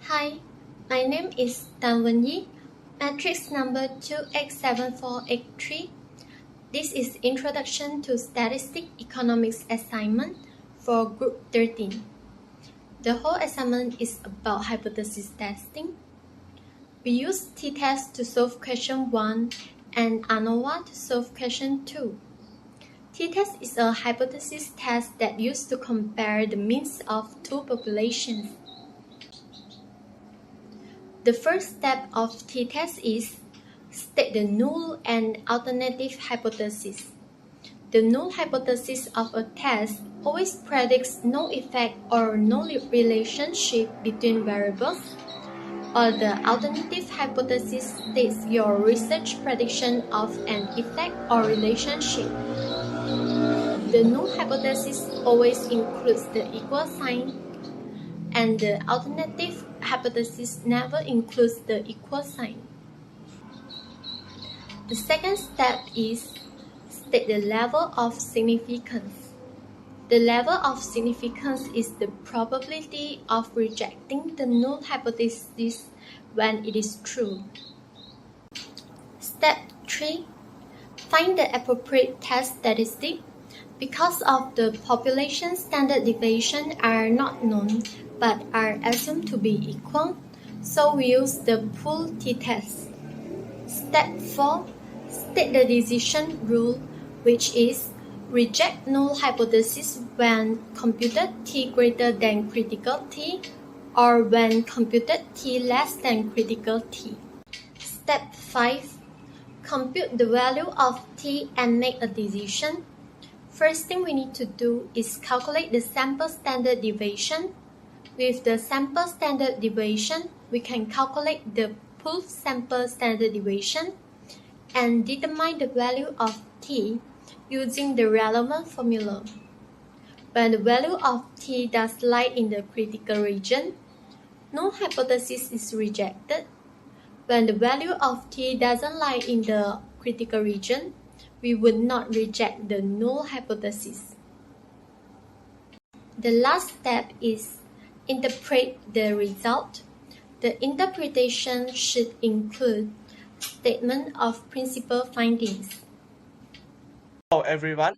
Hi, my name is Tan Wen Yi, matrix number 287483. This is Introduction to Statistic Economics assignment for Group 13. The whole assignment is about hypothesis testing. We use t-test to solve question 1 and ANOVA to solve question 2. T-test is a hypothesis test that used to compare the means of two populations. The first step of t-test is state the null and alternative hypothesis. The null hypothesis of a test always predicts no effect or no relationship between variables, while the alternative hypothesis states your research prediction of an effect or relationship. The null hypothesis always includes the equal sign, and the alternative hypothesis never includes the equal sign. The second step is state the level of significance. The level of significance is the probability of rejecting the null hypothesis when it is true. Step 3. Find the appropriate test statistic. Because of the population standard deviation are not known but are assumed to be equal, so we use the pool t-test. Step 4. State the decision rule, which is reject null hypothesis when computed t greater than critical t or when computed t less than critical t. Step 5. Compute the value of t and make a decision. First thing we need to do is calculate the sample standard deviation. With the sample standard deviation, we can calculate the pool sample standard deviation and determine the value of t using the relevant formula. When the value of t does lie in the critical region, null hypothesis is rejected. When the value of t doesn't lie in the critical region, we would not reject the null hypothesis. The last step is interpret the result. The interpretation should include statement of principal findings. Hello everyone,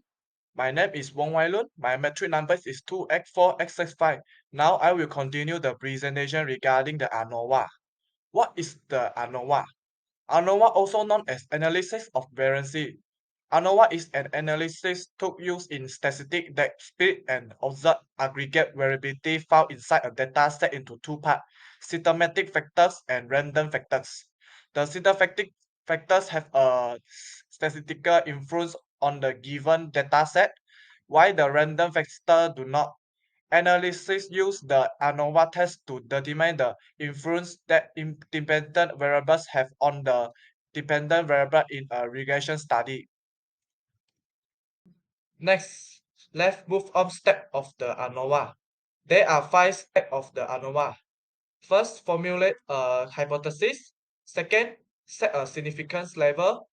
my name is Wong Wai Lun. My metric number is 2x4x65. Now I will continue the presentation regarding the ANOVA. What is the ANOVA? ANOVA, also known as analysis of variance. ANOVA is an analysis tool used in statistics that split and observe aggregate variability found inside a data set into two parts, systematic factors and random factors. The systematic factors have a statistical influence on the given data set, while the random factors do not. Analysts use the ANOVA test to determine the influence that independent variables have on the dependent variable in a regression study. Next, let's move on step of the ANOVA. There are 5 steps of the ANOVA. First, formulate a hypothesis. Second, set a significance level.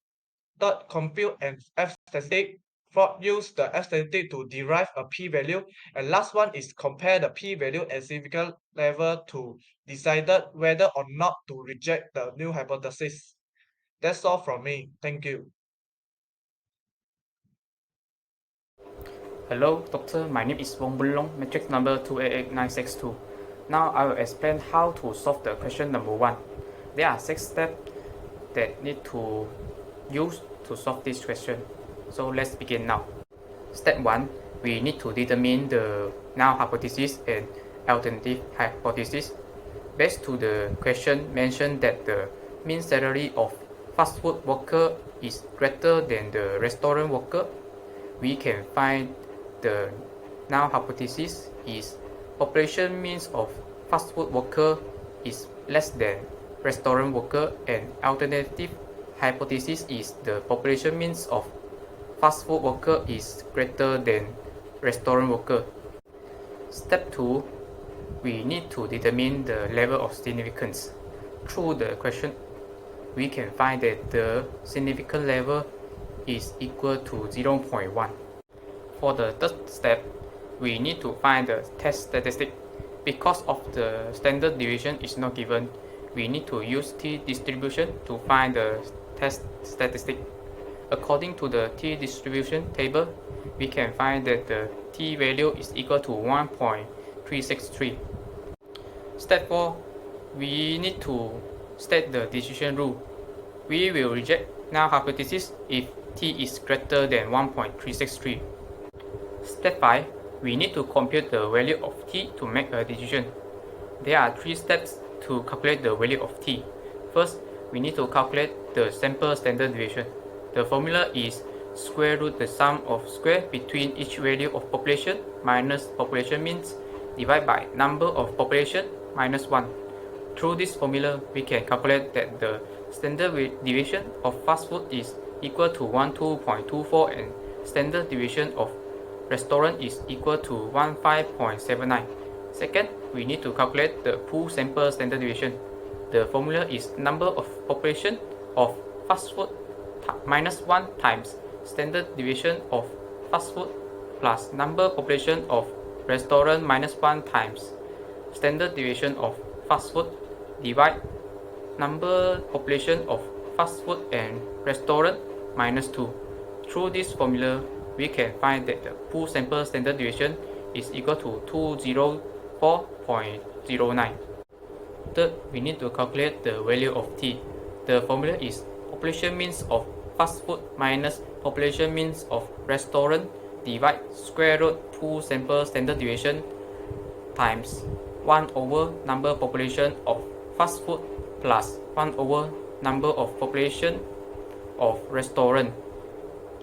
Third, compute an F-statistic. Fourth, use the F-statistic to derive a p-value. And last one is compare the p-value and significance level to decide whether or not to reject the new hypothesis. That's all from me. Thank you. Hello, doctor. My name is Wong Bulong, matrix number 288962. Now I will explain how to solve the question number 1. There are 6 steps that need to use to solve this question. So let's begin now. Step 1, we need to determine the null hypothesis and alternative hypothesis. Based to the question mentioned that the mean salary of fast food worker is greater than the restaurant worker, we can find the null hypothesis is population means of fast food worker is less than restaurant worker, and alternative hypothesis is the population means of fast food worker is greater than restaurant worker. Step 2, we need to determine the level of significance. Through the question, we can find that the significance level is equal to 0.1. For the third step, we need to find the test statistic. Because of the standard deviation is not given, we need to use t-distribution to find the test statistic. According to the t-distribution table, we can find that the t value is equal to 1.363. Step 4, we need to state the decision rule. We will reject null hypothesis if t is greater than 1.363. Step 5, we need to compute the value of t to make a decision. There are 3 steps to calculate the value of t. First, we need to calculate the sample standard deviation. The formula is square root the sum of square between each value of population minus population means divided by number of population minus 1. Through this formula, we can calculate that the standard deviation of fast food is equal to 12.24 and standard deviation of restaurant is equal to 15.79. Second, we need to calculate the pool sample standard deviation. The formula is number of population of fast food minus 1 times standard deviation of fast food plus number population of restaurant minus 1 times standard deviation of fast food divide number population of fast food and restaurant minus 2. Through this formula, we can find that the pool sample standard deviation is equal to 204.09. Third, we need to calculate the value of t. The formula is population means of fast food minus population means of restaurant divide square root pool sample standard deviation times 1 over number population of fast food plus 1 over number of population of restaurant.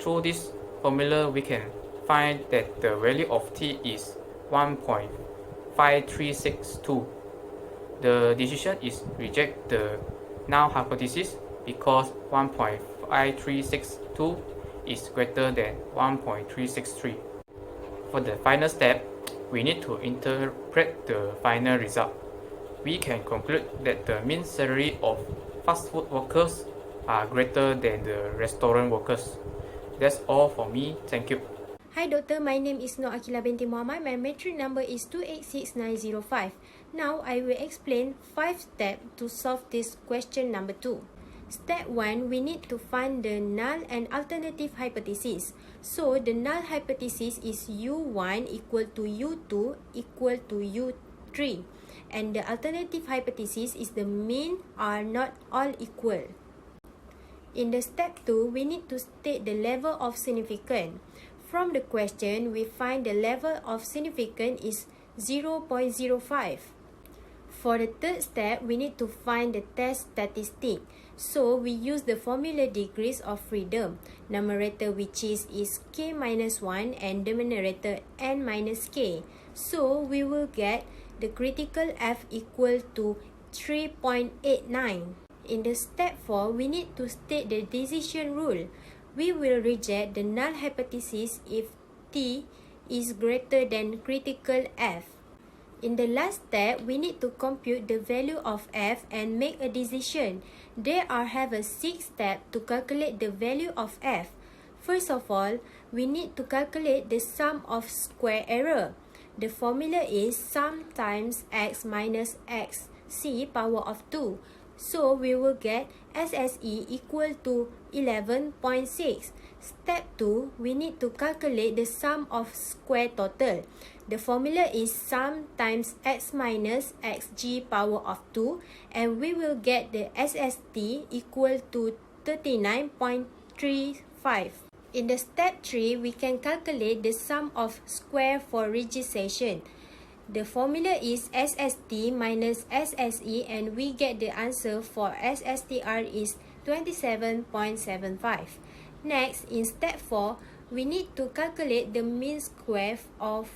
Through this formula, we can find that the value of t is 1.5362. The decision is reject the null hypothesis because 1.5362 is greater than 1.363. For the final step, we need to interpret the final result. We can conclude that the mean salary of fast food workers are greater than the restaurant workers. That's all for me. Thank you. Hi doctor, my name is Nur Akila binti Muhammad. My matric number is 286905. Now I will explain 5 steps to solve this question number 2. Step 1, we need to find the null and alternative hypothesis. So the null hypothesis is U1 equal to U2 equal to U3. And the alternative hypothesis is the mean are not all equal. In the step 2, we need to state the level of significance. From the question, we find the level of significance is 0.05. For the third step, we need to find the test statistic. So we use the formula degrees of freedom, numerator which is k minus 1 and denominator n minus k. So we will get the critical F equal to 3.89. In the step 4, we need to state the decision rule. We will reject the null hypothesis if t is greater than critical F. In the last step, we need to compute the value of F and make a decision. There are 6 steps to calculate the value of F. First of all, we need to calculate the sum of square error. The formula is sum times x minus x c power of 2. So we will get SSE equal to 11.6. Step 2, we need to calculate the sum of square total. The formula is sum times x minus xg power of 2 and we will get the SST equal to 39.35. In the step 3, we can calculate the sum of square for registration. The formula is SST minus SSE and we get the answer for SSTR is 27.75. Next, in step 4, we need to calculate the mean square of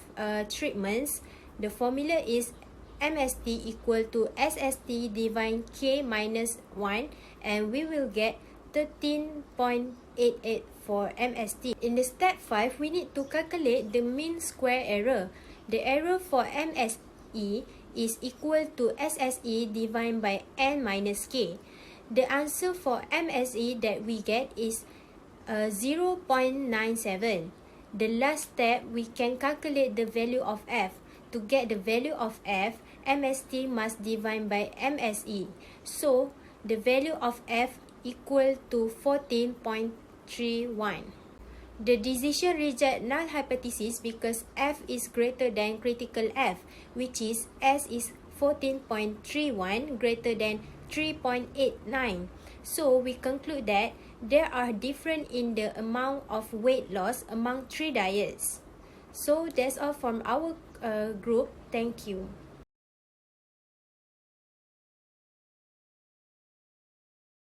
treatments. The formula is MST equal to SST divided K minus 1 and we will get 13.88 for MST. In the step 5, we need to calculate the mean square error. The error for MSE is equal to SSE divided by N minus K. The answer for MSE that we get is 0.97. The last step, we can calculate the value of F. to get the value of F, MST must divide by MSE. So, the value of F equal to 14.31. The decision reject null hypothesis because F is greater than critical F, which is S is 14.31 greater than 3.89. So we conclude that there are difference in the amount of weight loss among 3 diets. So that's all from our group. Thank you.